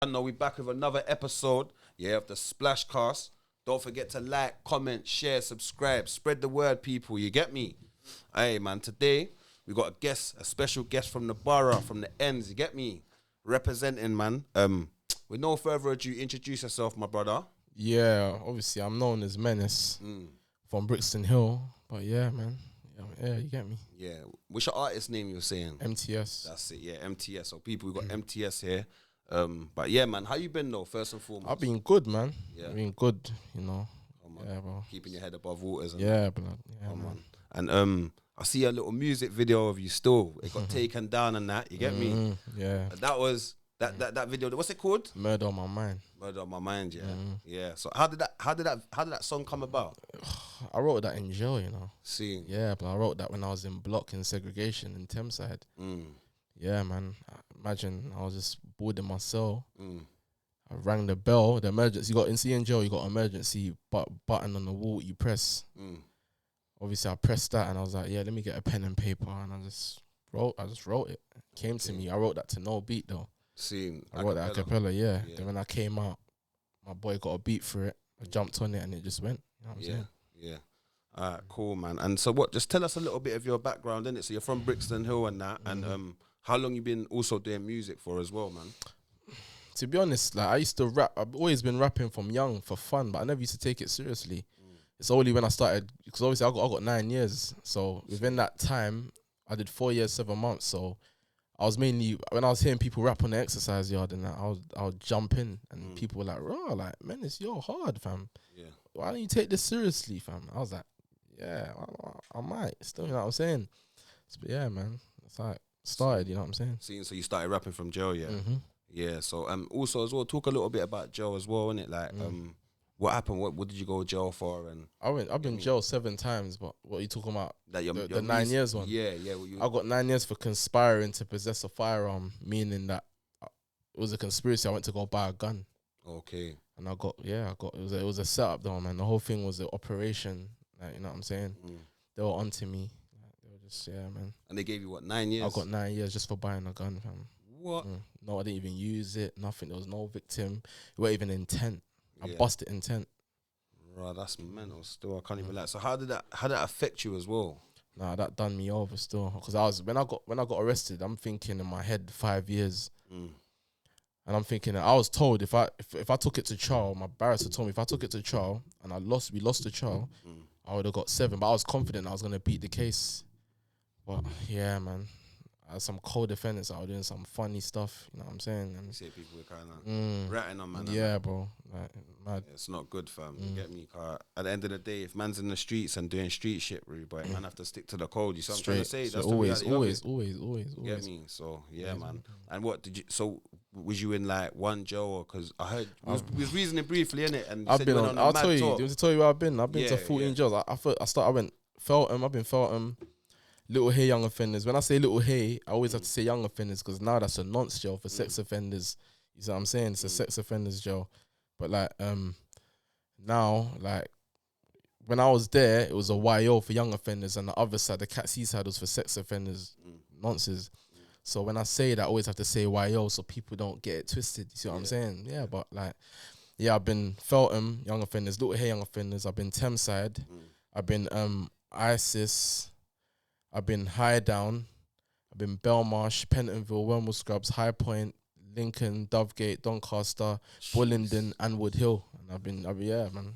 I know we back with another episode, of the SplashCast. Don't forget to like, comment, share, subscribe, spread the word, people. You get me? Hey, man. Today we got a special guest from the borough, from the ends. You get me? Representing, man. With no further ado, introduce yourself, my brother. Yeah, obviously I'm known as Menace from Brixton Hill, but yeah, man. Yeah, you get me. Yeah. What's your artist name you were saying? MTS. That's it. Yeah, MTS. So people, we got MTS here. But yeah, man, how you been though? First and foremost, I've been good, man. Yeah. I've been good, you know. Yeah, bro. Keeping your head above waters. And Yeah, blood. Yeah, man. And I see a little music video of you still. It got taken down and that. You get me? Yeah. That was that video. What's it called? Murder on My Mind. Murder on My Mind. Yeah, yeah. So how did that song come about? I wrote that in jail, you know. See. Yeah, but I wrote that when I was in block in segregation in Thameside. Yeah, man. Imagine I was just bored in my cell. I rang the bell, the emergency. You got in jail, you got emergency button on the wall you press. Obviously, I pressed that and I was like, yeah, let me get a pen and paper. And I just wrote it. It came to me. I wrote that to no beat, though. I wrote that a cappella, yeah. Then when I came out, my boy got a beat for it. I jumped on it and it just went. You know what I'm saying? Yeah. All right, cool, man. And so just tell us a little bit of your background, innit? So you're from Brixton Hill and that. And how long you been also doing music for as well, man? To be honest, like I used to rap. I've always been rapping from young for fun, but I never used to take it seriously. It's only when I started, because obviously I got 9 years. So within that time, I did 4 years, 7 months. So I was mainly, when I was hearing people rap on the exercise yard and that, I would jump in and people were like, "Raw, like, Menace, you're hard, fam. Yeah. Why don't you take this seriously, fam?" I was like, yeah, I might. Still, you know what I'm saying? But yeah, man, that's how it started, you know what I'm saying? So you started rapping from jail, yeah? Yeah, so also as well, talk a little bit about jail as well, innit? Like, what happened? What did you go to jail for? And I've been jail 7 times, but what are you talking about? That the 9 years one? Yeah. I got 9 years for conspiring to possess a firearm, meaning that it was a conspiracy. I went to go buy a gun. Okay. And it was a setup though, man. The whole thing was the operation, like, you know what I'm saying? They were onto me. Like, they were just, yeah, man. And they gave you what, 9 years? I got 9 years just for buying a gun, fam. What? No, I didn't even use it. Nothing. There was no victim. It wasn't even intent. I busted intent. Right, that's mental. Still, I can't even like. So how did that affect you as well? Nah, that done me over still. Because when I got arrested, I'm thinking in my head 5 years, and I'm thinking I was told if I took it to trial, my barrister told me if I took it to trial and we lost the trial, I would have got 7. But I was confident I was gonna beat the case. But yeah, man. Some co-defendants that were doing some funny stuff, you know what I'm saying? And you see people were kind of ratting on man. Yeah, bro. Like, mad. It's not good, fam. You get me? At the end of the day, if man's in the streets and doing street shit, really, but man have to stick to the code. You see what I'm trying to say? So that's always. You get me? So yeah, man. And what did you? So was you in like one jail? Or because I heard we was reasoning briefly in it, and I've been on. I'll tell you. Do you want to tell you where I've been? I've been to 14 jails. I went Feltham. I've been Feltham. Little Hay young offenders. When I say Little Hay, I always have to say young offenders because now that's a nonce jail for sex offenders. You see what I'm saying? It's a sex offenders jail. But like now, like when I was there, it was a YO for young offenders, and the other side, the Cat C side, was for sex offenders, nonces. So when I say that, I always have to say YO so people don't get it twisted. You see what I'm saying? Yeah, but like, yeah, I've been Feltham young offenders, Little Hay young offenders. I've been Thameside. I've been ISIS. I've been High Down, I've been Belmarsh, Pentonville, Wormwood Scrubs, High Point, Lincoln, Dovegate, Doncaster, Bullingdon, and Wood Hill. And I've been yeah, man.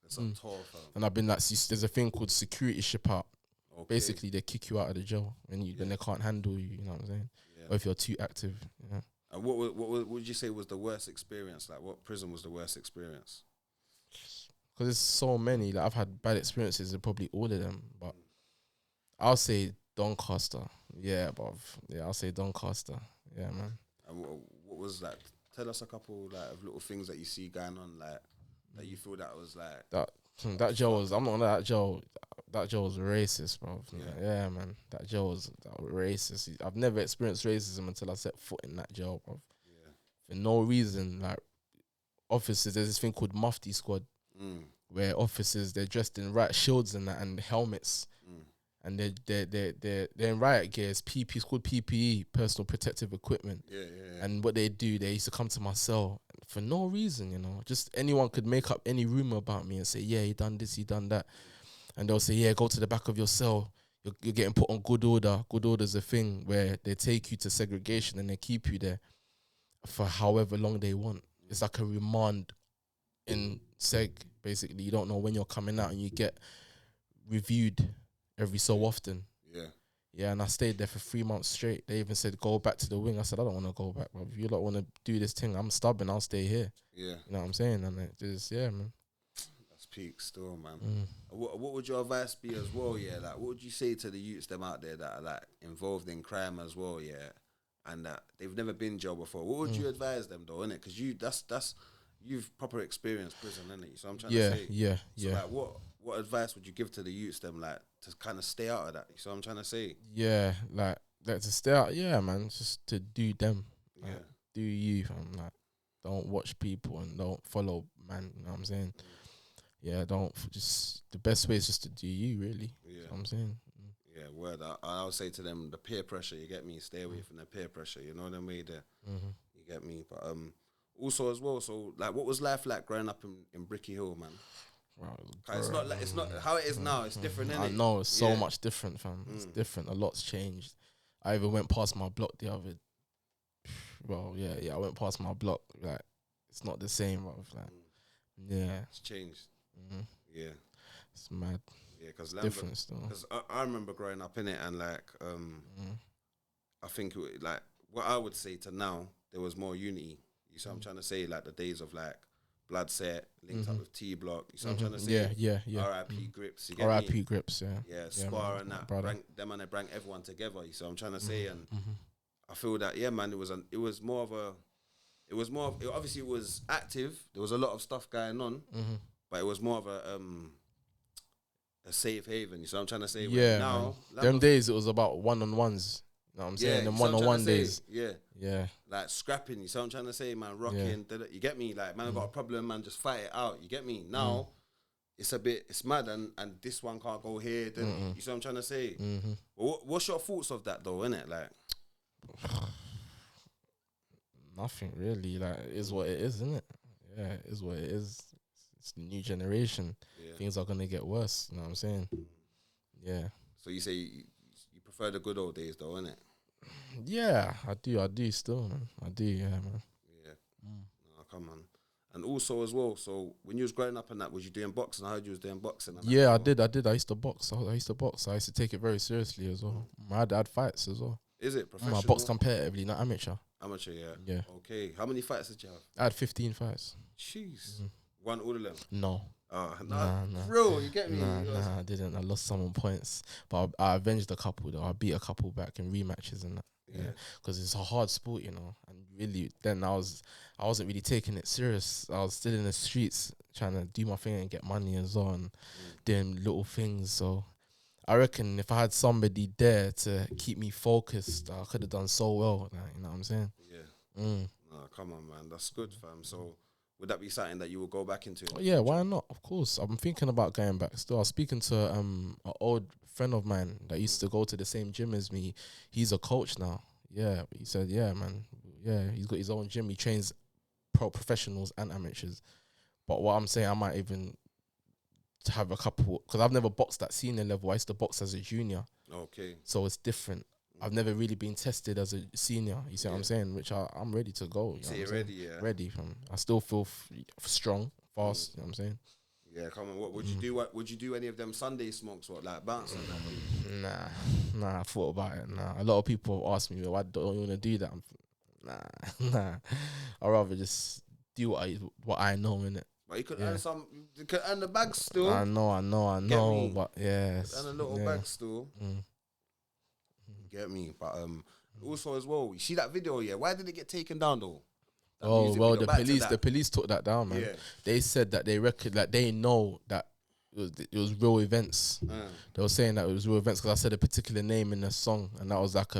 It's a tall, fam. And I've been there's a thing called security ship out. Okay. Basically, they kick you out of the jail when they can't handle you. You know what I'm saying? Yeah. Or if you're too active. You know? And what would you say was the worst experience? Like, what prison was the worst experience? Because there's so many. Like, I've had bad experiences in probably all of them, but. I'll say Doncaster. Yeah, bruv. Yeah, I'll say Doncaster. Yeah, man. And what was that? Tell us a couple like of little things that you see going on, like that you feel that was like that jail was. I'm not gonna that jail. That jail was racist, bruv. Yeah, man. That jail was racist. I've never experienced racism until I set foot in that jail, bruv. Yeah. For no reason, like officers. There's this thing called Mufti Squad, where officers they're dressed in shields and that and helmets. and they're in riot gear. It's PP. It's called PPE, personal protective equipment. Yeah. And what they do, they used to come to my cell for no reason, you know. Just anyone could make up any rumor about me and say, yeah, he done this, he done that, and they'll say, yeah, go to the back of your cell. You're getting put on good order. Good order's a thing where they take you to segregation and they keep you there for however long they want. It's like a remand in seg, basically. You don't know when you're coming out, and you get reviewed every so often. Yeah, and I stayed there for 3 months straight. They even said, go back to the wing. I said, I don't want to go back, bro. If you don't want to do this thing, I'm stubborn, I'll stay here. Yeah. You know what I'm saying? And it just, yeah, man. That's peak still, man. What would your advice be as well, yeah? Like, what would you say to the youths them out there that are, like, involved in crime as well, yeah? And that they've never been jail before. What would you advise them, though, innit? Because you've proper experienced prison, innit? So I'm trying to say. Yeah. Like, what advice would you give to the youths them, like, to kind of stay out of that? So I'm trying to say. Yeah, like to stay out. Yeah, man, just to do them. Like, do you? Like, don't watch people and don't follow, man. You know what I'm saying? Yeah, the best way is just to do you, really. Yeah. You know what I'm saying? Yeah, word. I'll say to them, the peer pressure, you get me? Stay away from the peer pressure, you know what I mean? You get me? But also as well, so, like, what was life like growing up in Bricky Hill, man? Wow, it's not how it is now. It's different, innit? I know, it's so much different, fam. It's different. A lot's changed. I even went past my block the other. Well, yeah. I went past my block. Like, it's not the same, bro. Like, yeah, it's changed. Yeah, it's mad. Yeah, because different still. Because I remember growing up in it, and like, I think like what I would say to now, there was more unity. You see what I'm trying to say? Like the days of like Blood Set linked up with T Block. You see what I'm trying to say? Yeah. R.I.P. Grips. You get R.I.P. me? Grips. Yeah. Yeah, Spar and that. Them and they bring everyone together. You see what I'm trying to say? And I feel that man, obviously it was active. There was a lot of stuff going on, but it was more of a safe haven. You see what I'm trying to say? Yeah. Now, them days it was about one-on-ones. You know what I'm saying? Them one-on-one days. Yeah. Like scrapping. You see what I'm trying to say, man? Rocking. You get me? Like, man, I got a problem, man. Just fight it out. You get me? Now, it's mad, and this one can't go here. Then you see what I'm trying to say? Well, what's your thoughts of that, though? Innit? Like, nothing really. Like, it is what it is, isn't it? Yeah, it is what it is. It's the new generation. Things are gonna get worse. You know what I'm saying? Yeah. So you say you prefer the good old days, though, innit? Yeah, I do still, man. I do, yeah, man. Yeah. No, come on. And also as well, so when you was growing up and that, was you doing boxing? I heard you was doing boxing. Yeah, I did. I used to box. I used to take it very seriously as well. I had fights as well. Is it professional? I boxed competitively, not amateur. Amateur, yeah. Yeah. Okay. How many fights did you have? I had 15 fights. Jeez. Won all of them? No. Nah. Bro, you get me? Nah, I didn't. I lost some on points. But I avenged a couple, though. I beat a couple back in rematches and that. Yeah. Because it's a hard sport, you know. And really, then I wasn't really taking it serious. I was still in the streets trying to do my thing and get money as well and doing little things. So I reckon if I had somebody there to keep me focused, I could have done so well. Like, you know what I'm saying? Yeah. Nah, come on, man. That's good, fam. So would that be something that you will go back into? Yeah, why not? Of course. I'm thinking about going back still. I was speaking to an old friend of mine that used to go to the same gym as me. He's a coach now. Yeah. He said, yeah, man. Yeah, he's got his own gym. He trains professionals and amateurs. But what I'm saying, I might even have a couple, because I've never boxed at senior level. I used to box as a junior. Okay. So it's different. I've never really been tested as a senior. You see what I'm saying? Which I'm ready to go. You know you're ready, yeah. Ready. I still feel strong, fast. You know what I'm saying? Yeah, come on. What would you do? What would you do? Any of them Sunday smokes? What, like bouncing? Nah. I thought about it. Nah. A lot of people have asked me, why don't you want to do that? Nah. I'd rather just do what I know, innit? But you could earn some. You could earn the bag still. I know. But yeah, earn a little bag still. Get me, but also as well, you see that video, yeah? Why did it get taken down though? The police took that down, man. Yeah. They said that they know that it was real events. They were saying that it was real events because I said a particular name in the song, and that was like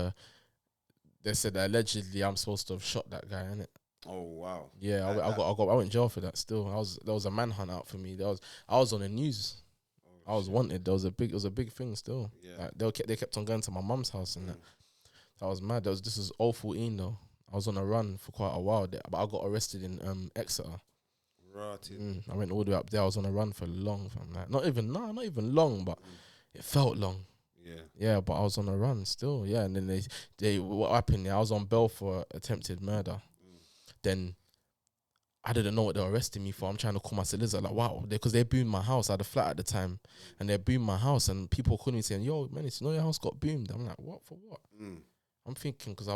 they said that allegedly I'm supposed to have shot that guy, innit? Oh wow. Yeah, I went in jail for that. Still, there was a manhunt out for me. I was on the news. I was wanted. It was a big thing still. Yeah. Like, they kept on going to my mum's house and that. I was mad. This was 014 though. I was on a run for quite a while there, but I got arrested in Exeter. Right. I went all the way up there. I was on a run for long, fam. Like, not even long, but it felt long. Yeah, but I was on a run still. Yeah, and then they what happened? I was on bail for attempted murder. Then I didn't know what they were arresting me for. I'm trying to call my solicitor, like, wow, because they boomed my house. I had a flat at the time, and they boomed my house, and people calling me saying, "Yo, man, you know your house got boomed." I'm like, "What for? What?" I'm thinking because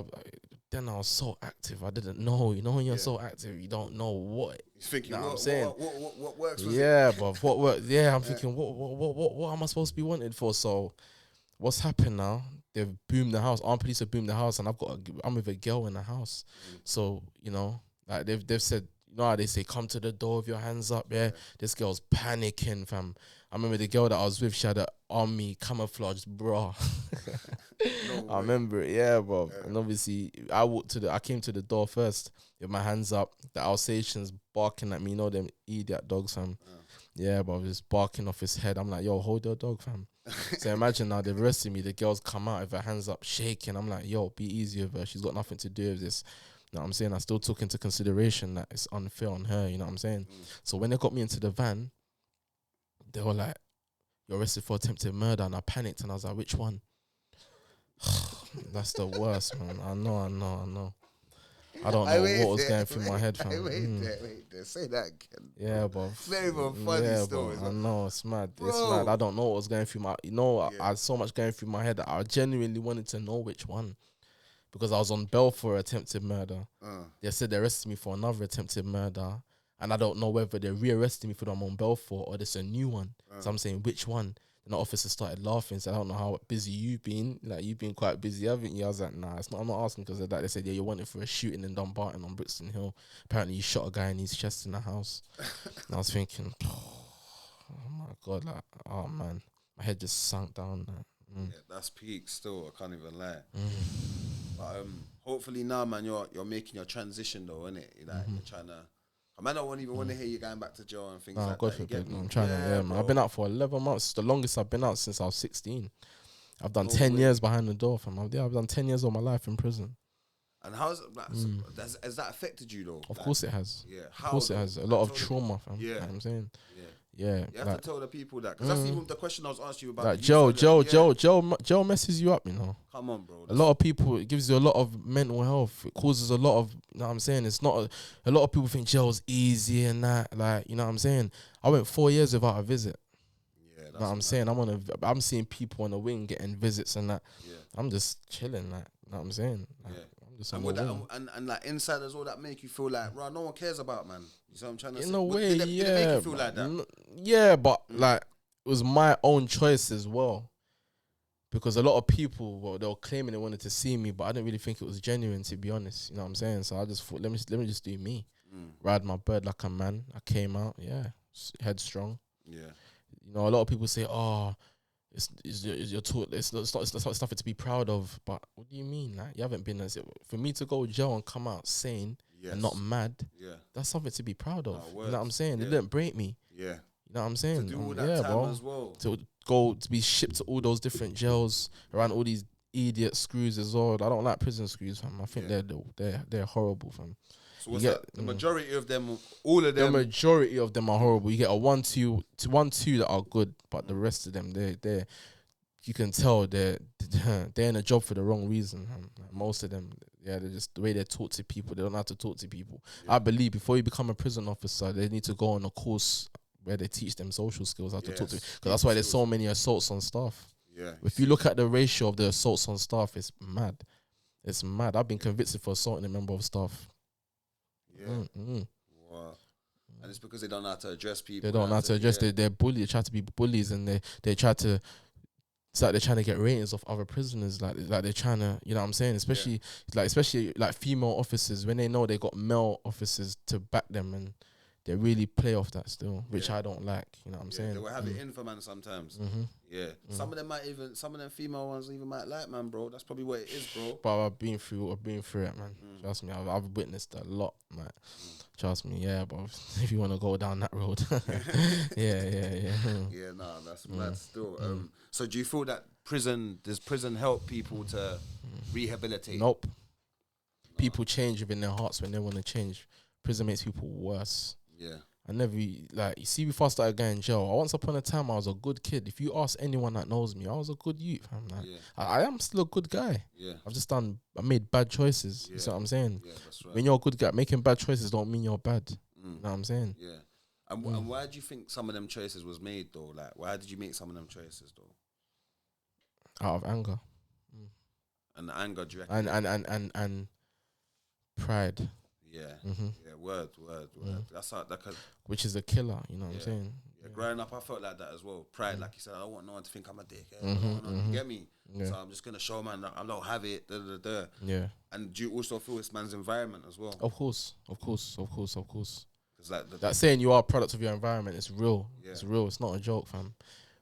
then I was so active. I didn't know. You know, when you're so active, you don't know what. You're thinking, you know what I'm saying? What works? But what works? Yeah, I'm thinking, what am I supposed to be wanted for? So, what's happened now? They've boomed the house. Armed police have boomed the house, and I'm with a girl in the house. So you know, like they've said, you know how they say, come to the door with your hands up. Yeah, this girl's panicking, fam. I remember the girl that I was with, she had an army camouflage bra. I remember it, yeah, bro. Yeah. And obviously, I came to the door first with my hands up. The Alsatians barking at me, you know them idiot dogs, fam. Yeah, but I was barking off his head. I'm like, yo, hold your dog, fam. So imagine now they've arrested me. The girls come out with her hands up, shaking. I'm like, yo, be easy with her. She's got nothing to do with this. You know what I'm saying? I still took into consideration that it's unfair on her. You know what I'm saying? So when they got me into the van, they were like, you're arrested for attempted murder. And I panicked and I was like, which one? That's the worst, man. I know. I don't know what was going through my head, fam. Wait there. Say that again. Yeah, bro. It's not even funny story. I know, it's mad. Bro. It's mad. I don't know what was going through my... You know, I had so much going through my head that I genuinely wanted to know which one. Because I was on bail for attempted murder. They said they arrested me for another attempted murder. And I don't know whether they're re-arresting me for the one I'm on bail for or there's a new one. So I'm saying, which one? And the officer started laughing. So I don't know how busy you've been. Like, you've been quite busy, haven't you? I was like, nah, I'm not asking because of that. They said, yeah, you're wanted for a shooting in Dumbarton on Brixton Hill. Apparently you shot a guy in his chest in the house. And I was thinking, oh my God, like, oh man. My head just sunk down. Yeah, that's peak still, I can't even lie. But hopefully now, man, you're making your transition though, innit? Like, you're trying to... I might not even want to hear you going back to jail and things like God that. forbid. I'm trying to, man. I've been out for 11 months. It's the longest I've been out since I was 16. I've done 10 years behind the door, fam. I've done 10 years of my life in prison. And how's like, has that affected you though? Of course it has. Yeah. Of course it has. A lot of trauma, fam. Yeah. You know what I'm saying? Yeah. You have to tell the people that. Because that's even the question I was asking you about. Like Joe messes you up, you know. Come on, bro. A lot of people, it gives you a lot of mental health. It causes a lot of, you know what I'm saying? It's not, a lot of people think jail's easy and that. Like, you know what I'm saying? I went 4 years without a visit. Yeah, that's what I'm saying. I'm seeing people on the wing getting visits and that. Yeah. I'm just chilling, like, you know what I'm saying? Like, I'm just and like insiders, all that make you feel like, right, no one cares about, man. You see what I'm trying to say? In a way, did it make you feel like that? Yeah, but like, it was my own choice as well. Because a lot of people, well, they were claiming they wanted to see me, but I didn't really think it was genuine, to be honest. You know what I'm saying? So I just thought, let me just do me. Ride my bird like a man. I came out, headstrong. Yeah. You know, a lot of people say, oh, it's not something to be proud of. But what do you mean? Like, you haven't been for me to go to jail and come out sane and not mad. Yeah, that's something to be proud of. You know what I'm saying? It didn't break me. Yeah, you know what I'm saying? To do all that time as well. To be shipped to all those different jails around all these idiot screws as well. I don't like prison screws, fam. I think they're horrible, fam. So what's that? The majority of them, all of them. The majority of them are horrible. You get a 1-2 that are good, but the rest of them, they're you can tell they're in a job for the wrong reason. Most of them, they're just the way they talk to people. They don't know how to talk to people. I believe before you become a prison officer, they need to go on a course where they teach them social skills, how to talk to. Because that's why there's so many assaults on staff. Yeah. If you look at the ratio of the assaults on staff, it's mad. It's mad. I've been convicted for assaulting a member of staff. Yeah. Wow. And it's because they don't know how to address people. They don't know how to address. They're bullies. They try to be bullies, and they try to. It's like they're trying to get ratings off other prisoners. Like they're trying to, you know what I'm saying? Especially like female officers, when they know they got male officers to back them, and they really play off that still, which I don't like. You know what I'm saying? They will have it in for man sometimes. Yeah, some of them female ones even might like man, bro. That's probably what it is, bro. But I've been through it, man. Trust me, I've witnessed a lot, man. Trust me, yeah. But if you want to go down that road, Yeah, nah, that's mad still. So do you feel that does prison help people to rehabilitate? Nope. People change within their hearts when they want to change. Prison makes people worse. Yeah. I never, like, you see, before I started going to jail, once upon a time, I was a good kid. If you ask anyone that knows me, I was a good youth. I'm like, I am still a good guy. Yeah. I made bad choices. You see what I'm saying? Yeah, that's right. When you're a good guy, making bad choices don't mean you're bad. You know what I'm saying? Yeah. And why do you think some of them choices was made, though? Like, why did you make some of them choices, though? Out of anger. And the anger, do you reckon? And pride. Yeah, word. That's how which is a killer, you know what I'm saying? Yeah, growing up, I felt like that as well. Pride, like you said, I don't want no one to think I'm a dick. You get me? Yeah. So I'm just gonna show man that I don't have it. Yeah. And do you also feel it's man's environment as well? Of course. Because that saying you are a product of your environment, it's real. Yeah. It's real. It's not a joke, fam.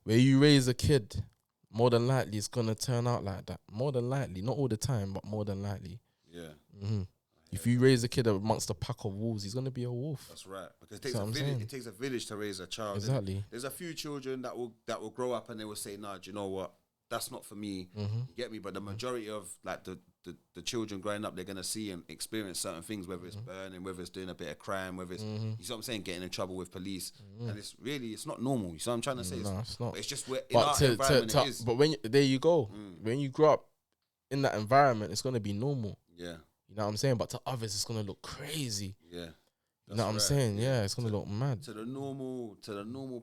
Where you raise a kid, more than likely it's gonna turn out like that. More than likely, not all the time, but more than likely. Yeah. If you raise a kid amongst a pack of wolves, he's gonna be a wolf. That's right. Because it takes a village to raise a child. Exactly. There's a few children that will grow up and they will say, "Nah, do you know what? That's not for me." You get me? But the majority of like the children growing up, they're gonna see and experience certain things, whether it's burning, whether it's doing a bit of crime, whether it's you see what I'm saying, getting in trouble with police, and it's not normal. You see what I'm trying to say? No, it's not. It's just where in our environment it is. But there you go. When you grow up in that environment, it's gonna be normal. Yeah. You know what I'm saying? But to others, it's gonna look crazy. Yeah. You know what I'm saying? Yeah, it's gonna look mad. To the normal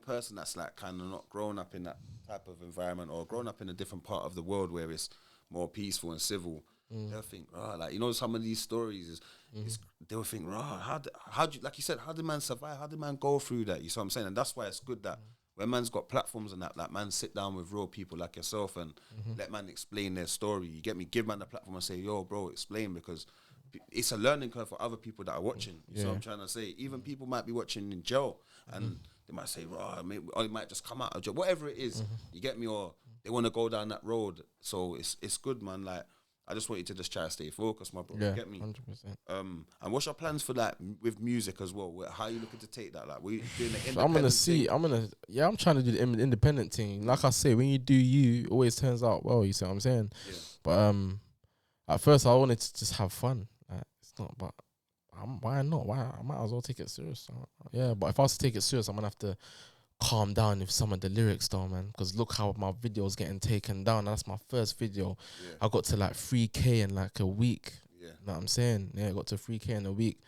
person that's like kind of not grown up in that type of environment or grown up in a different part of the world where it's more peaceful and civil, they'll think, like, you know, some of these stories they'll think, how do you, like you said, how did man survive? How did man go through that? You see what I'm saying? And that's why it's good that when man's got platforms and that, like, man sit down with real people like yourself and let man explain their story. You get me? Give man the platform and say, yo, bro, explain, because it's a learning curve for other people that are watching. You see what I'm trying to say? Even people might be watching in jail and they might say, or they might just come out of jail. Whatever it is, you get me? Or they want to go down that road. So it's good, man. Like, I just want you to just try to stay focused, my bro. Yeah, you get me? 100%. And what's your plans for that with music as well? How are you looking to take that? Like, we doing the independent I'm trying to do the independent thing. Like I say, when you do you, it always turns out well, you see what I'm saying? Yeah. But at first I wanted to just have fun. Like, it's not, but why not? I might as well take it serious. Yeah, but if I was to take it serious, I'm gonna have to calm down with some of the lyrics though, man, because look how my video's getting taken down. That's my first video. I got to like 3K in like a week. You know what I'm saying? Yeah, I got to 3K in a week.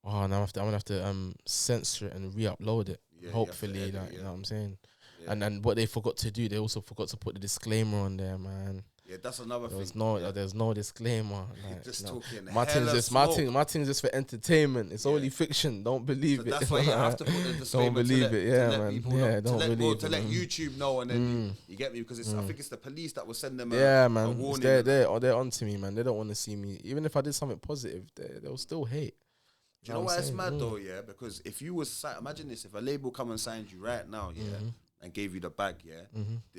Oh, now I'm gonna have to censor it and re-upload it. Hopefully, you know what I'm saying? And then what they forgot to do, they also forgot to put the disclaimer on there, man. Yeah, that's another thing. There's no disclaimer. Like, just talking. My thing's just for entertainment. It's only fiction. Don't believe it. That's why you have to put the disclaimer. Don't believe it. Yeah, man. Yeah, don't believe it. To let YouTube know, and then you get me, because I think it's the police that will send them. Man. A warning. They're onto me, man. They don't want to see me. Even if I did something positive, they'll still hate. Do you know why it's mad though? Yeah, because if you was imagine this: if a label come and signed you right now, and gave you the bag,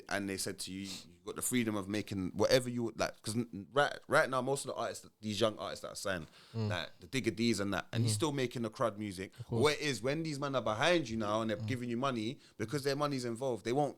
and they said to you, you got the freedom of making whatever you would like. Because right now, most of the artists, these young artists that are signed, like the Digga D's and that, and he's still making the crowd music. What it is, when these men are behind you now and they're giving you money, because their money's involved, they won't.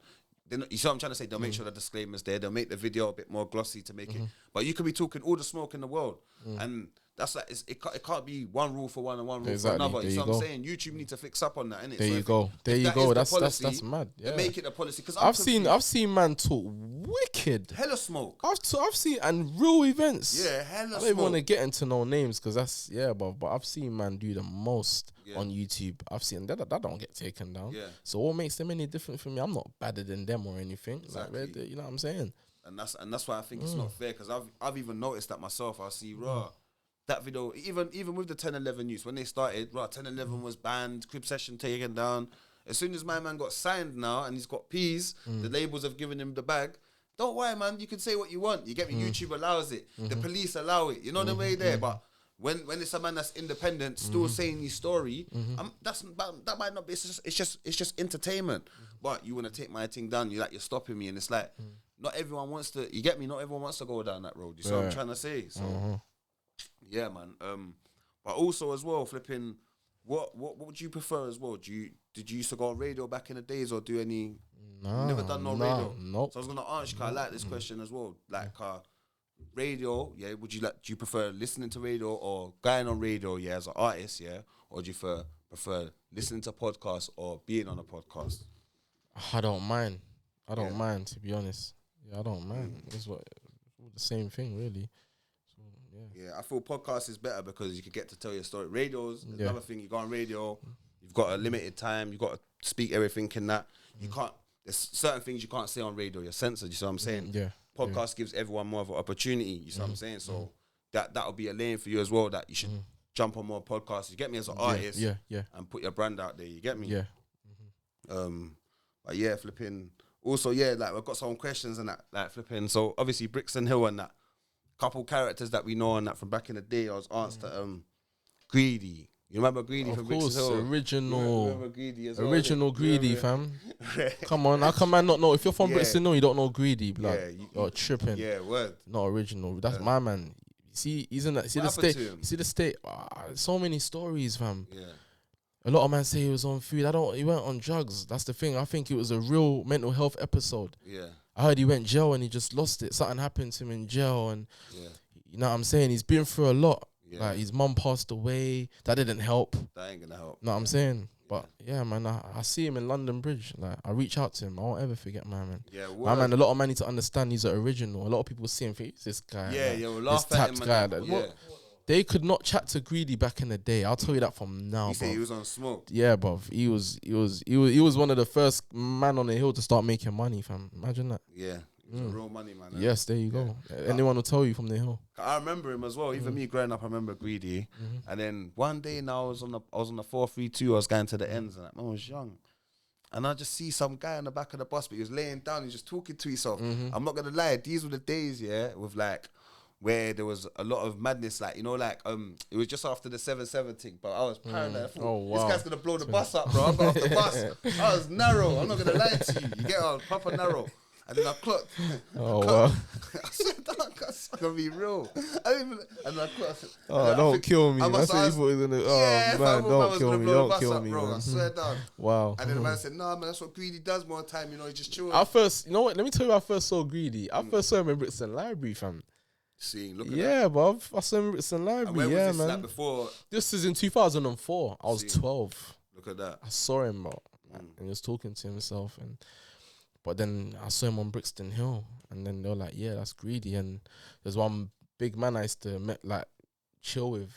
You see what I'm trying to say? They'll make sure the disclaimer's there. They'll make the video a bit more glossy to make it. But you could be talking all the smoke in the world, and that's like it can't be one rule for one and one rule for another. You see what I'm saying? YouTube need to fix up on that, innit? There you go. There you go. That's mad. Yeah. Make it a policy, because I've seen man talk wicked. Hella smoke. I've seen and real events. Yeah, hella smoke. I don't even want to get into no names because that's but I've seen man do the most on YouTube. I've seen that don't get taken down. Yeah. So what makes them any different from me? I'm not badder than them or anything. Exactly. Like, you know what I'm saying? And that's why I think it's not fair, because I've even noticed that myself. I see that video, even with the 10-11 youths, when they started, 10-11 was banned, crib session taken down. As soon as my man got signed now and he's got P's, the labels have given him the bag. Don't worry, man, you can say what you want. You get me? YouTube allows it. The police allow it. You know the way there. But when it's a man that's independent, still saying his story, that might not be. It's just entertainment. But you want to take my thing down, you're stopping me, and it's like not everyone wants to. You get me? Not everyone wants to go down that road. You see what I'm trying to say? So yeah, man. But also as well, flipping. What would you prefer as well? Did you used to go on radio back in the days, or do any? Never done no radio. Nope. So I was gonna ask you, 'cause I like this question as well. Like radio, yeah. Do you prefer listening to radio or going on radio, yeah, as an artist, yeah, or do you prefer listening to podcasts or being on a podcast? I don't mind. I don't mind, to be honest. Yeah, I don't mind. It's the same thing, really. So, yeah, I feel podcast is better because you can get to tell your story. Radio's another thing. You go on radio, you've got a limited time. You got to speak everything in that. You can't. There's certain things you can't say on radio. You're censored. You see what I'm saying? Yeah. Podcast gives everyone more of an opportunity. You see what I'm saying? So that'll be a lane for you as well. That you should jump on more podcasts. You get me as an artist. Yeah. And put your brand out there. You get me? Yeah. But yeah, flipping. Also, yeah, like we've got some questions and that, like flipping. So obviously Brixton Hill and that couple characters that we know and that from back in the day. I was asked to Greedy. You remember Greedy from Brixton Hill? Of course, original. Remember Greedy as well? Original Greedy, fam. Come on, how come man not know? If you're from Brixton Hill, you don't know Greedy, blood. You're tripping. Yeah, word. Not original. That's my man. See, he's in that. See the state. See the state. So many stories, fam. Yeah. A lot of men say he was on food. He went on drugs. That's the thing. I think it was a real mental health episode. Yeah. I heard he went jail and he just lost it. Something happened to him in jail, and you know what I'm saying? He's been through a lot. Yeah. Like his mum passed away. That didn't help. That ain't gonna help. Know what I'm saying? But yeah, man, I see him in London Bridge. Like I reach out to him. I won't ever forget my man. Yeah, my man. A lot of man need to understand he's an original. A lot of people see him think this guy. Yeah, like, we'll laugh at him. Guy. Like, they could not chat to Greedy back in the day. I'll tell you that from now. You say he was on smoke. Yeah, bruv. He was one of the first man on the hill to start making money, fam. Imagine that. Yeah. Real money, man. Yes, there you go. Anyone will tell you from the hill. I remember him as well. Even me growing up, I remember Greedy. And then one day now I was on the 432. I was going to the ends, and I was young. And I just see some guy on the back of the bus, but he was laying down. He was just talking to himself. I'm not gonna lie. These were the days, with like where there was a lot of madness, like, you know, like it was just after the 7-7 thing, but I was paranoid. I thought, this guy's gonna blow the bus up, bro. I got off the bus. I was narrow. I'm not gonna lie to you. You get on proper narrow. And then I clocked. Wow. I said, that's gonna be real. And I clocked. Don't kill me. That's what you thought he was gonna. Oh man, don't kill me. Don't kill me, bro. I swear down. Wow. And then the man said, nah, man, that's what Greedy does more time. You know, he just chills. You know what? Let me tell you, I first saw Greedy. I first saw him in Brixton Library, fam. See, look at that. Yeah, bruv. I saw him in Brixton Library. Yeah, man. Like before? This is in 2004. I was 12. Look at that. I saw him, bro, and he was talking to himself, but then I saw him on Brixton Hill, and then they were like, "Yeah, that's Greedy." And there's one big man I used to chill with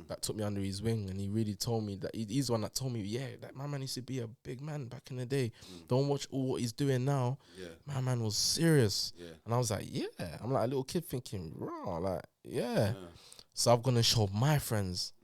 that took me under his wing, and he really told me that he's the one that told me, "Yeah, that my man used to be a big man back in the day. Don't watch all what he's doing now. Yeah. My man was serious." Yeah. And I was like, "Yeah." I'm like a little kid thinking, "Raw, like, yeah." So I'm gonna show my friends.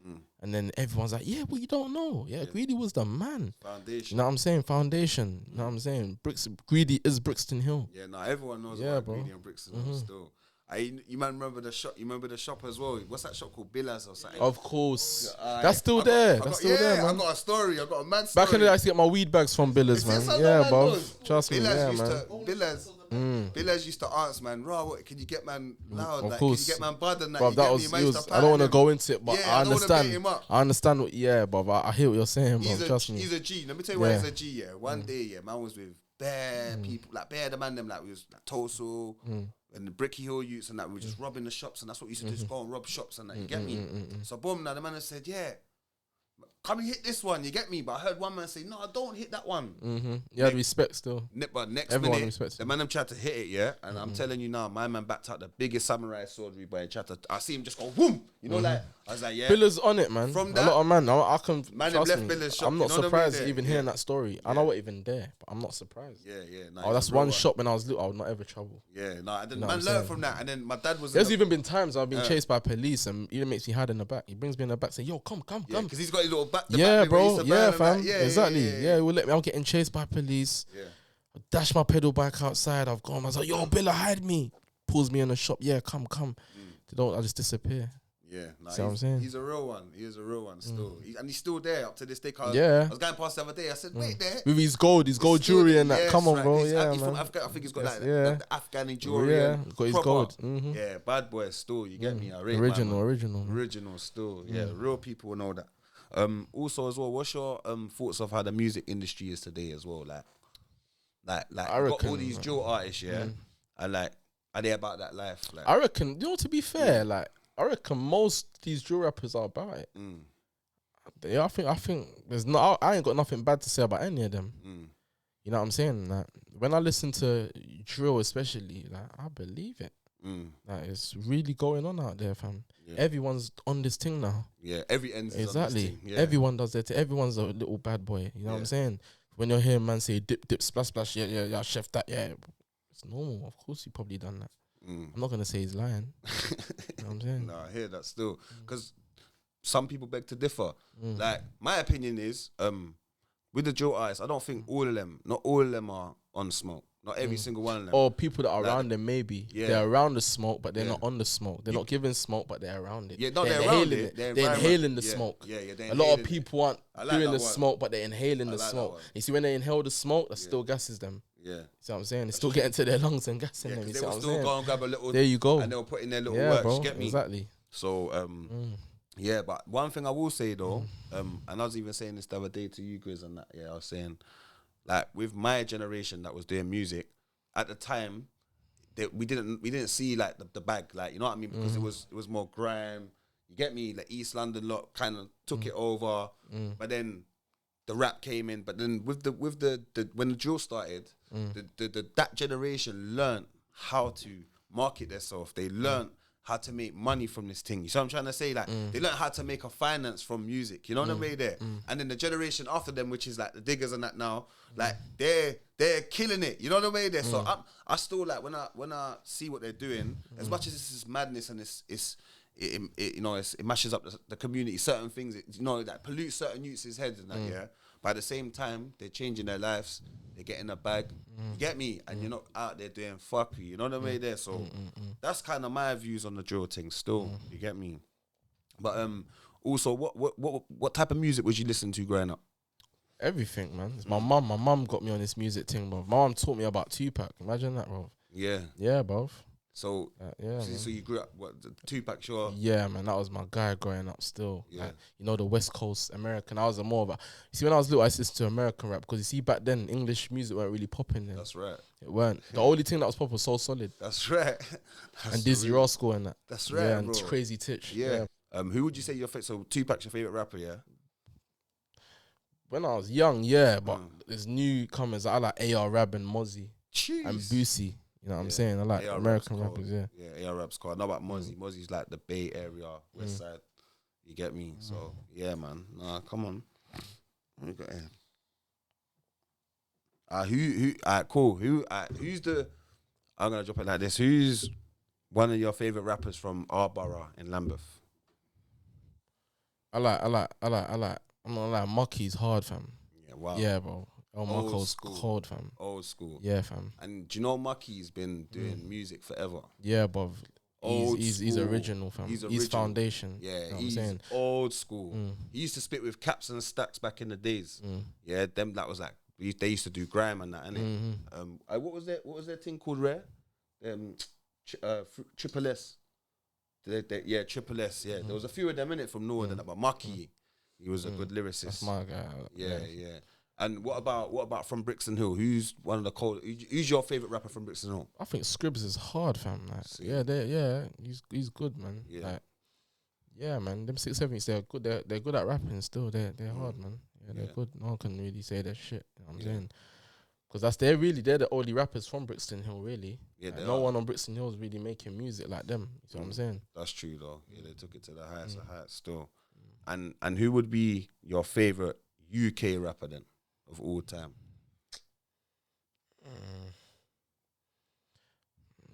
And then everyone's like, yeah, well, you don't know. Yeah, Greedy was the man. Foundation. You know what I'm saying? Foundation. You know what I'm saying? Greedy is Brixton Hill. Yeah, no, everyone knows about Greedy and Brixton Hill still. You man remember the shop? You remember the shop as well? What's that shop called? Billas or something? Of course. That's still there. That's still there, man. I got a story. I got a mad story. Back in the day, I used to get my weed bags from Billas, man. Yeah, bro. Trust me, yeah, man. Billas used to ask, man, what can you get, man, loud? Of like, course. Can you get, man, bud? And that, bruv, that was I don't want to go into it, but I understand. I understand what, bruv. I hear what you're saying, bro. Trust me. He's a G. Let me tell you why he's a G, yeah. One day, man was with bare people, like bare the man them, like we was like Toso and the Bricky Hill youths and that. We were just robbing the shops, and that's what we used to do, just go and rob shops and that. You get me? So boom, now the man said, yeah, come and hit this one, you get me? But I heard one man say, no, don't hit that one. You had respect still. But next minute, the man them tried to hit it, yeah? And I'm telling you now, my man backed out the biggest samurai sword and tried to, I see him just go, boom! You know, like, I was like, yeah. Billas on it, man. From that, a lot of man, I can, man, trust left Billas shop. I'm not surprised even hearing that story. I know what even there, but I'm not surprised. Nah, that's one shop when I was little, I would not ever trouble. I didn't. Man learned from that, and then my dad was. There's even been times I've been chased by police, and he makes me hide in the back. He brings me in the back, saying, "Yo, come." Because he's got his little back. Yeah, bro. Yeah, fam. Exactly. Yeah, he will let me. I'm getting chased by police. Yeah. I dash my pedal bike outside. I've gone. I was like, "Yo, Billa, hide me." Pulls me in the shop. Yeah, come. They don't. I just disappear. Yeah, nah, See what I'm saying? he's a real one. He is a real one still. And he's still there up to this day. Yeah. I was going past the other day. I said, wait there. With his gold jewelry and that. Yes, Come on, right. bro. He's Yeah, he's man. from Africa. I think he's got Yes, like the Afghani jewelry. Yeah, and got his proper. gold. Yeah, bad boy still. You get me? I rate Original still. Yeah, real people know that. Also as well, what's your thoughts of how the music industry is today as well? Like I you reckon, got all these drill artists, yeah, and like, are they about that life? Like, I reckon, you know, to be fair, like, I reckon most these drill rappers are about it. Yeah, I think there's no, I ain't got nothing bad to say about any of them. You know what I'm saying? Like, when I listen to drill, especially, like, I believe it. Like, it's really going on out there, fam. Yeah. Everyone's on this thing now. Yeah, every ends exactly. On this thing. Yeah. Everyone does that. Everyone's a little bad boy. You know what I'm saying? When you're hearing man say dip, splash, yeah, chef that, yeah, it's normal. Of course, he probably done that. I'm not gonna say he's lying. You know what I'm saying? No, I hear that still, because some people beg to differ. Like, my opinion is, with the drill artists, I don't think not all of them are on smoke. Not every single one of them. Or people that are around them, maybe. Yeah. They're around the smoke, but they're not on the smoke. They're not giving smoke, but they're around it. Yeah, no, they're around it. They're inhaling the smoke. Yeah, a lot of people aren't doing the smoke, but they're inhaling the smoke. You see, when they inhale the smoke, that still gasses them. Yeah. See what I'm saying? It's still getting to their lungs and gassing them. You see they what will I'm still saying? go and grab a little. There you go. And they'll put in their little work. Bro, You get me? Exactly. So, yeah, but one thing I will say though, and I was even saying this the other day to you, Grizz, and that, I was saying, like, with my generation that was doing music, at the time, we didn't see like the bag, like, you know what I mean, because it was more grime. You get me? Like, East London lot kind of took it over, but then the rap came in. But then with the when the drill started, that generation learned how to market themselves. They learned how to make money from this thing. You see what I'm trying to say? Like, they learned how to make a finance from music. You know what I mean? There. And then the generation after them, which is like the diggers and that now, like, they're killing it. You know what I mean? There. So I still, like, when I see what they're doing, as much as this is madness and it mashes up the community, certain things, that pollutes certain youths' heads and that, yeah. But at the same time, they're changing their lives. They're getting a bag. You get me? And you're not out there doing fuckery. You know what I mean? There. So that's kind of my views on the drill thing still. You get me? But also, what type of music was you listening to growing up? Everything, man. It's my mum. My mum got me on this music thing, bro. My mum taught me about Tupac. Imagine that, bro. Yeah. Yeah, bro. So, so you grew up, the Tupac, sure? Yeah, man, that was my guy growing up still. Yeah. Like, the West Coast American. I was more of a... You see, when I was little, I listened to American rap, because you see, back then, English music weren't really popping then. That's right. It weren't. The only thing that was popping was So Solid. That's right. And Dizzy Rascal and that. That's right, yeah, bro. and Crazy Titch. Yeah. Who would you say so Tupac's your favourite rapper, yeah? When I was young, yeah, but there's newcomers. I like A.R. Rab and Mozzie. Jeez. And Boosie. You know what I'm saying? I like A.R. American rappers, yeah. Yeah, A.R. Rap's cool. I know about Mozzie. Mozzie's like the Bay Area, West Side. You get me? So, yeah, man. Nah, come on. What we got here? Cool. Who's the... I'm going to drop it like this. Who's one of your favourite rappers from our borough in Lambeth? I'm not like Mucky's hard, fam. Yeah, wow. Yeah, bro. Mucko's cold, fam. Old school. Yeah, fam. And do you know Mucky's been doing music forever? Yeah, bruv. He's original, fam. He's foundation. Yeah, you know he's old school. He used to spit with Caps and Stacks back in the days. Yeah, that was like, they used to do grime and that, innit? What was their thing called, Rare? Triple S. Triple S, yeah. There was a few of them in it from Northern, but Mucky, he was a good lyricist. That's my guy. Yeah. And what about from Brixton Hill? Who's one of the who's your favourite rapper from Brixton Hill? I think Scribs is hard, fam. Like, he's good, man. Yeah. Like, yeah, man. Them 670s, they're good. They're good at rapping still. They're hard, man. Yeah, they're good. No one can really say that shit. You know what I'm saying? Because they're the only rappers from Brixton Hill, really. Yeah, like, no one on Brixton Hill is really making music like them. You see what I'm saying? That's true, though. Yeah, they took it to the highest of heights still. And who would be your favourite UK rapper then of all time?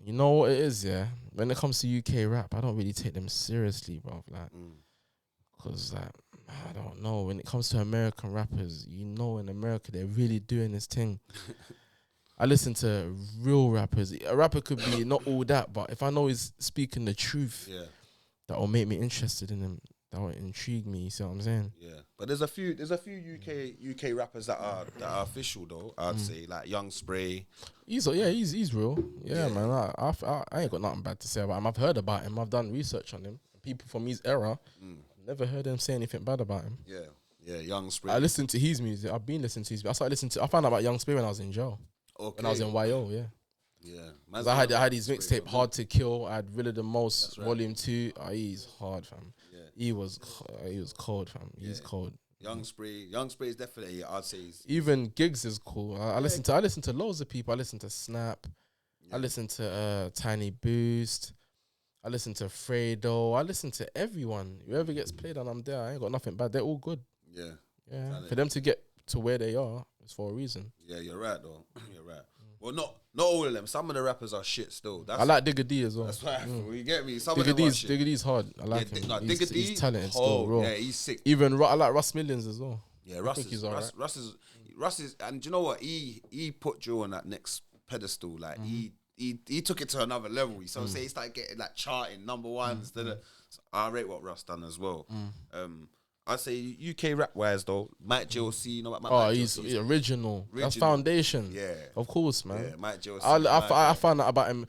You know what it is, yeah? When it comes to UK rap, I don't really take them seriously, bro. Like, because, like, I don't know. When it comes to American rappers, in America, they're really doing this thing. I listen to real rappers. A rapper could be not all that, but if I know he's speaking the truth, that will make me interested in him. That will intrigue me. You see what I'm saying? Yeah, but there's a few UK rappers that are official though. I'd say like Young Spray. He's real. Yeah, man. I ain't got nothing bad to say about him. I've heard about him. I've done research on him. People from his era, never heard him say anything bad about him. Yeah, Young Spray. I listened to his music. I've been listening to his. I found out about Young Spray when I was in jail. Okay. When I was in YO, yeah. Yeah, because I had his mixtape Hard to Kill. I had Really the Most Volume 2. He's hard, fam. Yeah. He was cold, fam. He's cold. Young Spray is definitely, I'd say. Even Gigs is cool. I listen to loads of people. I listen to Snap. Yeah. I listen to Tiny Boost. I listen to Fredo. I listen to everyone. Whoever gets played on, I'm there. I ain't got nothing bad. They're all good. Yeah. For them to get to where they are, it's for a reason. Yeah, you're right though. You're right. Well, not all of them. Some of the rappers are shit still. I like Digga D as well. That's right. You get me? Some Digga of them are shit. Digga D's hard. I like him. Digga D, he's talented still, bro. Yeah, he's sick. Even I like Russ Millions as well. Yeah, Russ is, and do you know what? He put Joe on that next pedestal. Like he took it to another level. So say he started getting like charting number ones. So I rate what Russ done as well. I'd say UK rap wise though, Mike JLC, you know what? He's original. That's foundation. Yeah, of course, man. Yeah, Mike JLC. I found out about him.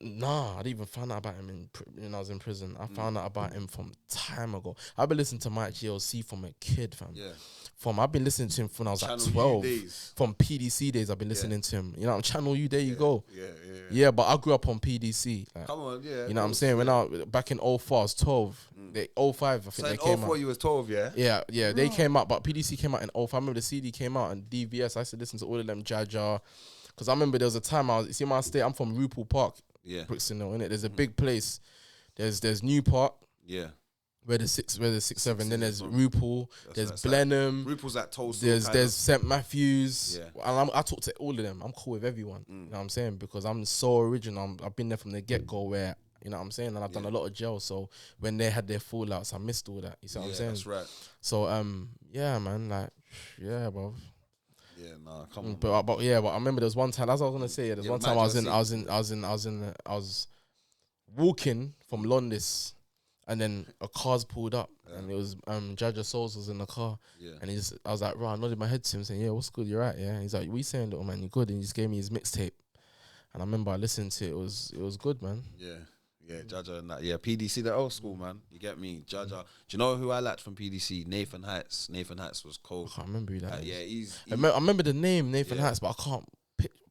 Nah, I didn't even find out about him when I was in prison. I found out about him from time ago. I've been listening to Mike JLC from a kid, fam. Yeah. I've been listening to him when I was Channel like 12. From PDC days, I've been listening to him. You know, Channel U, there you go. Yeah, but I grew up on PDC. Like, come on, yeah. You know what I'm saying? When back in 04, I was 12. 05, I think they came out. So in 04, you was 12, yeah? Yeah, they came out, but PDC came out in 05. I remember the CD came out and DVS. I used to listen to all of them, Jaja. Because I remember there was a time my state, I'm from Rupel Park. Yeah. Brixton, innit? There's a big place. There's New Park. Yeah. Where the 6-7. Then there's Rupel. There's Blenheim. Rupel's at Tulsa. There's St. Matthews. Yeah. And I talk to all of them. I'm cool with everyone. You know what I'm saying? Because I'm so original. I've been there from the get-go where, you know what I'm saying? And I've done a lot of jail. So when they had their fallouts, I missed all that. You see what I'm saying? That's right. So, yeah, man. Like, yeah, bro. Yeah, nah, come on. But I remember there was one time. That's what I was gonna say. There's one time I was walking from Londis, and then a car's pulled up, and it was Jaja Souls was in the car, and I was like, right, I nodded my head to him saying, yeah, what's good, you're right, yeah. And he's like, what you saying, little man, you good? And he just gave me his mixtape, and I remember I listened to it. It was good, man. Yeah, Jaja and that. Yeah, PDC, the old school, man. You get me? Jaja. Do you know who I liked from PDC? Nathan Heights. Nathan Heights was cold. I can't remember who that is. Yeah, I remember the name Nathan Heights, but I can't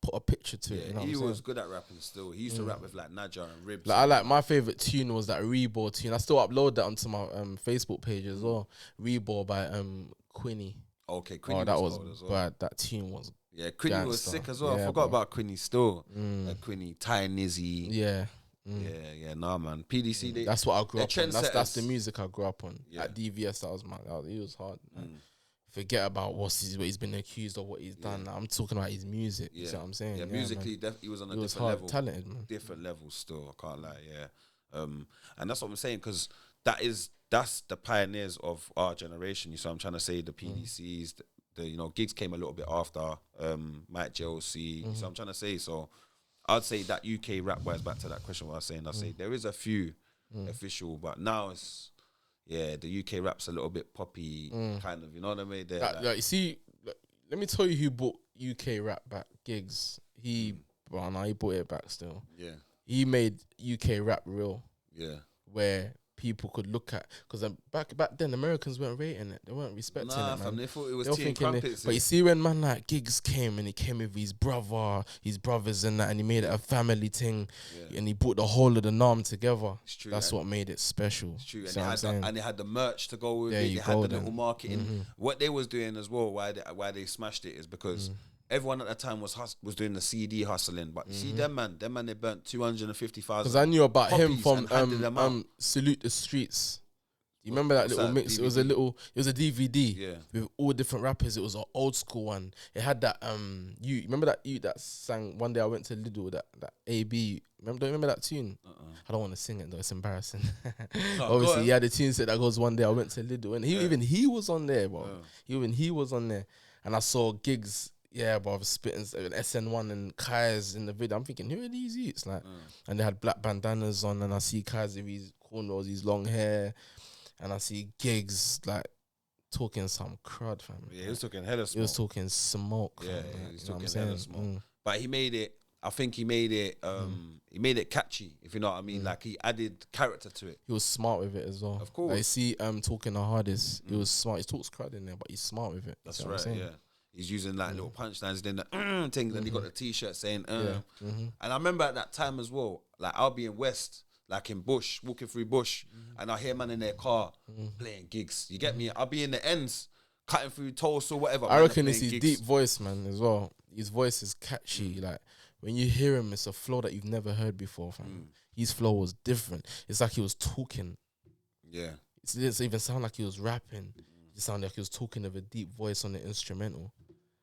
put a picture to it. You know he was good at rapping still. He used to rap with like Naja and Ribs. Like my favorite tune was that Rebor tune. I still upload that onto my Facebook page as well. Rebor by Quinny. Okay, Quinny that was cold as well. Bad. That tune was. Yeah, Quinny was sick as well. I forgot about Quinny still. Quinny, Ty Nizzy. Yeah. Yeah, nah, man. PDC, that's what I grew up on. That's the music I grew up on. At DVS, he was hard. Forget about what he's been accused of, what he's done. I'm talking about his music. You see what I'm saying? Yeah, musically, he was on a different level. Talented, man. Different level still, I can't lie, and that's what I'm saying, because that's the pioneers of our generation. So I'm trying to say the PDCs, the Gigs came a little bit after, Mike JLC. So I'm trying to say, so I'd say that UK rap wise, back to that question what I was saying, I'd say there is a few official, but now it's the UK rap's a little bit poppy kind of, you know what I mean? You see, let me tell you who brought UK rap back. Gigs. He brought it back still. Yeah. He made UK rap real. Yeah. Where people could look at, because back then Americans weren't rating it, they weren't respecting it, man. Fam, they thought it was tea and crumpets. But you see, when man like Gigs came, and he came with his brothers and that, and he made it a family thing, and he brought the whole of the NAM together. It's true. That's what made it special. It's true. And they had the merch to go with it. They had the little marketing. What they was doing as well, why they smashed it, is because everyone at that time was doing the CD hustling, but you see them man, they burnt 250,000. Because I knew about him from Salute the Streets. You remember that little mix? DVD? It was a DVD with all different rappers. It was an old school one. It had that you remember that sang One Day I Went to Lidl, that AB. Don't you remember that tune? I don't want to sing it though, it's embarrassing. Obviously he had a tune set that goes One Day I Went to Lidl, and he was on there, bro. Even he was on there. And I saw Gigs. Yeah, bro, I was spitting SN1 and Kai's in the video. I'm thinking, who are these youths? Like, and they had black bandanas on, and I see Kai's with his cornrows, his long hair, and I see Gigs like talking some crud, fam. Yeah, he was talking hella smoke. He was talking smoke. Yeah, fam, he was you know talking what I'm hella saying? smoke. But he made it. I think he made it. He made it catchy, if you know what I mean. Like he added character to it. He was smart with it as well. Of course. Like, see, talking the hardest. He was smart. He talks crud in there, but he's smart with it. That's right. Yeah, he's using like little punchlines, then the thing. Then he got the T-shirt saying. And I remember at that time as well. Like I'll be in West, like in Bush, walking through Bush, and I hear man in their car playing gigs. You get me? I'll be in the ends, cutting through toast or whatever. I reckon it's his deep voice, man, as well. His voice is catchy. Like when you hear him, it's a flow that you've never heard before, fam. His flow was different. It's like he was talking. Yeah. It doesn't even sound like he was rapping. It sounded like he was talking with a deep voice on the instrumental.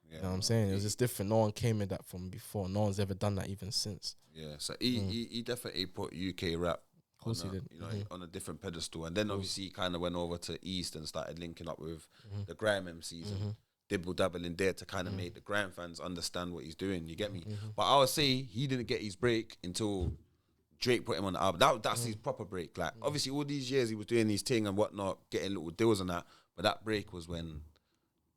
Yeah, you know what I'm saying? It was just different. No one came with that from before. No one's ever done that even since. Yeah, so he definitely put UK rap of course he did. You know, on a different pedestal. And then obviously he kind of went over to East and started linking up with the grime MCs and dibble dabble in there to kind of make the grime fans understand what he's doing. You get me? But I would say he didn't get his break until Drake put him on the album. That's his proper break. Like obviously all these years he was doing his thing and whatnot, getting little deals and that. But that break was when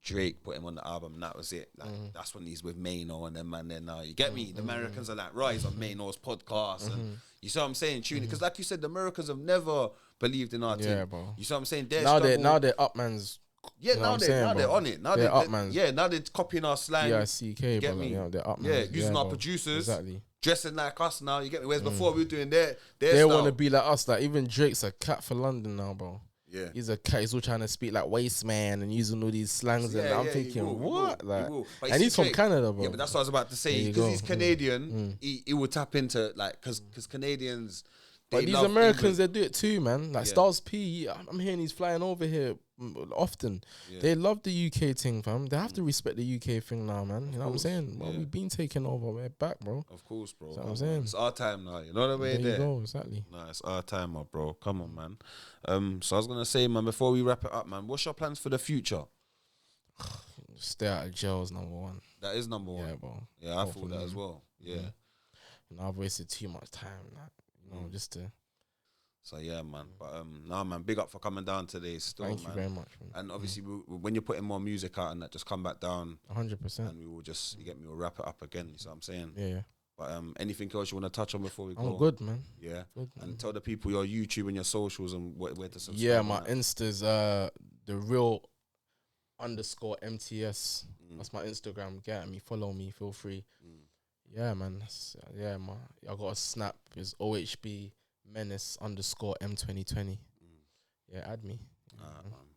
Drake put him on the album, and that was it. Like that's when he's with Mano and them man there now. You get me? The Americans are like, right, he's on Mano's podcast and you see what I'm saying? Tuning because like you said, the Americans have never believed in our team. Bro. You see what I'm saying? Now they're up man's. Yeah, now they're on it. Now they're up man's. Yeah, now they're copying our slang. Yeah, CK, get bro. me? Like, they're up yeah, man's. using our producers. Exactly. Dressing like us now. You get me? Whereas before we were doing their they want to be like us. Like even Drake's a cat for London now, bro. Yeah, he's a cat. He's all trying to speak like waste man and using all these slangs. And I'm thinking, what? Like, and he's from Canada, bro. Yeah, but that's what I was about to say. Because he's Canadian, he will tap into like because Canadians. But these Americans, they do it too, man. Like Styles P, I'm hearing he's flying over here often. Yeah. They love the UK thing, fam. They have to respect the UK thing now, man. You know what I'm saying? Well, we've been taken over. We're back, bro. Of course, bro. That's what I'm saying. It's our time now. You know what I mean? There you go, exactly. Nah, it's our time, bro. Come on, man. So I was gonna say, man, before we wrap it up, man, what's your plans for the future? Stay out of jail is number one. That is number one. Yeah, bro. Yeah, I thought that as well. Yeah. You know, I've wasted too much time, like, you know, just to. So yeah, man. But nah, man. Big up for coming down today. Still, Thank man. you very much, man. And obviously, when you're putting more music out and that, just come back down. 100%. And we will just, you get me, we'll wrap it up again. You see what I'm saying? Yeah. But anything else you want to touch on before we go? I'm good, man. Yeah. Good, and tell the people your YouTube and your socials and where to subscribe. Yeah, my Insta's the real _MTS. That's my Instagram. Get at me, follow me, feel free. Yeah, man. I got a snap. It's OHB MENACE _M2020. Yeah, add me. Man.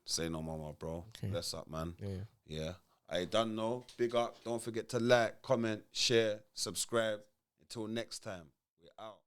Say no more, bro. Okay. Bless up, man. Yeah. I done know. Big up. Don't forget to like, comment, share, subscribe. Until next time, we're out.